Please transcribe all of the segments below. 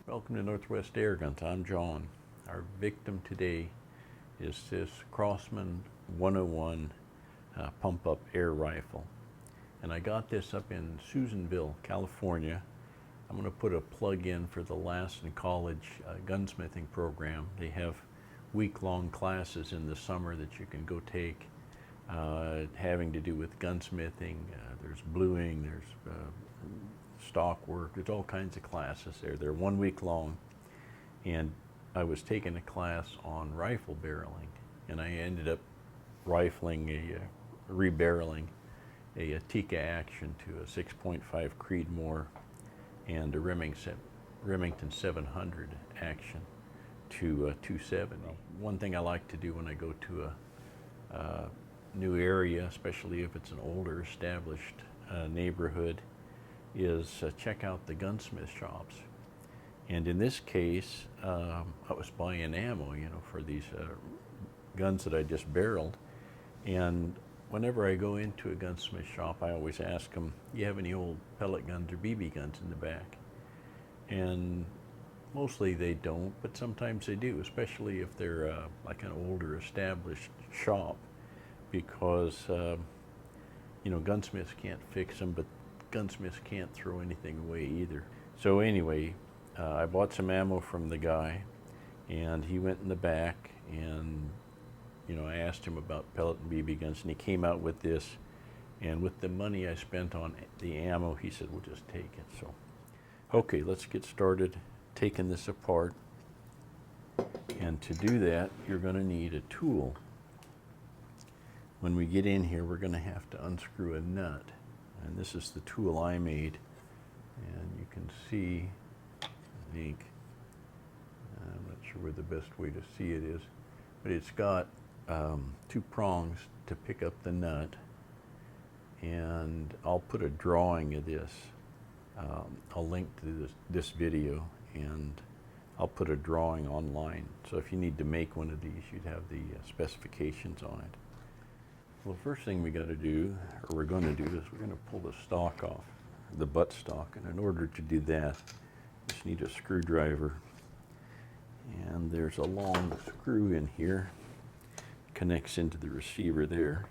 Welcome to Northwest Air Guns. I'm John. Our victim today is this Crosman 101 pump-up air rifle. And I got this up in Susanville, California. I'm going to put a plug in for the Lassen College gunsmithing program. They have week-long classes in the summer that you can go take having to do with gunsmithing. There's bluing, there's stock work, there's all kinds of classes there. They're 1 week long, and I was taking a class on rifle barreling, and I ended up rebarreling a Tikka Action to a 6.5 Creedmoor and a Remington 700 Action to 270. One thing I like to do when I go to a new area, especially if it's an older established neighborhood, is check out the gunsmith shops. And in this case, I was buying ammo, for these guns that I just barreled. And whenever I go into a gunsmith shop, I always ask them, you have any old pellet guns or BB guns in the back? And mostly they don't, but sometimes they do, especially if they're like an older established shop, because gunsmiths can't fix them, but gunsmiths can't throw anything away either. So anyway, I bought some ammo from the guy, and he went in the back, and I asked him about pellet and BB guns, and he came out with this. And with the money I spent on the ammo, he said, we'll just take it. So, okay, let's get started taking this apart. And to do that, you're going to need a tool. When we get in here, we're going to have to unscrew a nut. And this is the tool I made. And you can see, I think, I'm not sure where the best way to see it is, but it's got two prongs to pick up the nut. And I'll put a drawing of this. I'll link to this video, and I'll put a drawing online. So if you need to make one of these, you'd have the specifications on it. Well, the first thing we're going to do is we're going to pull the stock off, the butt stock. And in order to do that, you just need a screwdriver. And there's a long screw in here, connects into the receiver there.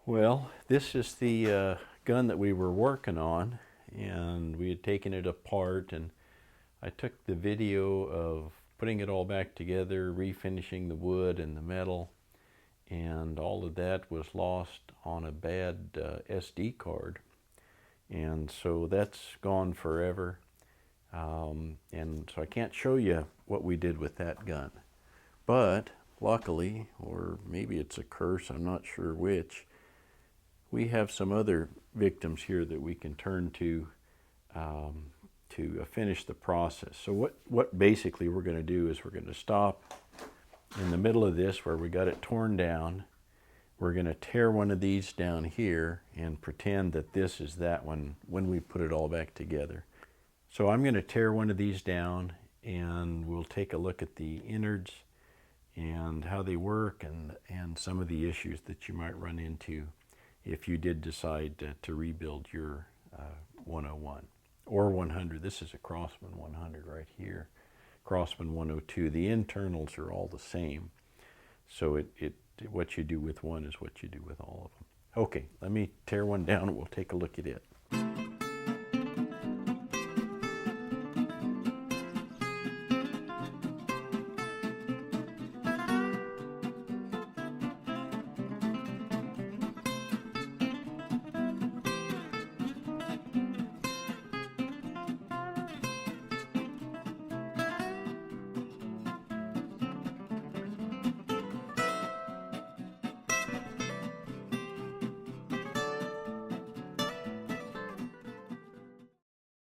Well, this is the gun that we were working on, and we had taken it apart, and I took the video of putting it all back together, refinishing the wood and the metal, and all of that was lost on a bad SD card. And so that's gone forever. And so I can't show you what we did with that gun. But luckily, or maybe it's a curse, I'm not sure which, we have some other victims here that we can turn to finish the process. So what basically we're going to do is we're going to stop in the middle of this where we got it torn down. We're going to tear one of these down here and pretend that this is that one when we put it all back together. So I'm going to tear one of these down, and we'll take a look at the innards and how they work, and some of the issues that you might run into if you did decide to rebuild your 101 or 100. This is a Crosman 100 right here. Crosman 102. The internals are all the same. So what you do with one is what you do with all of them. Okay, let me tear one down and we'll take a look at it.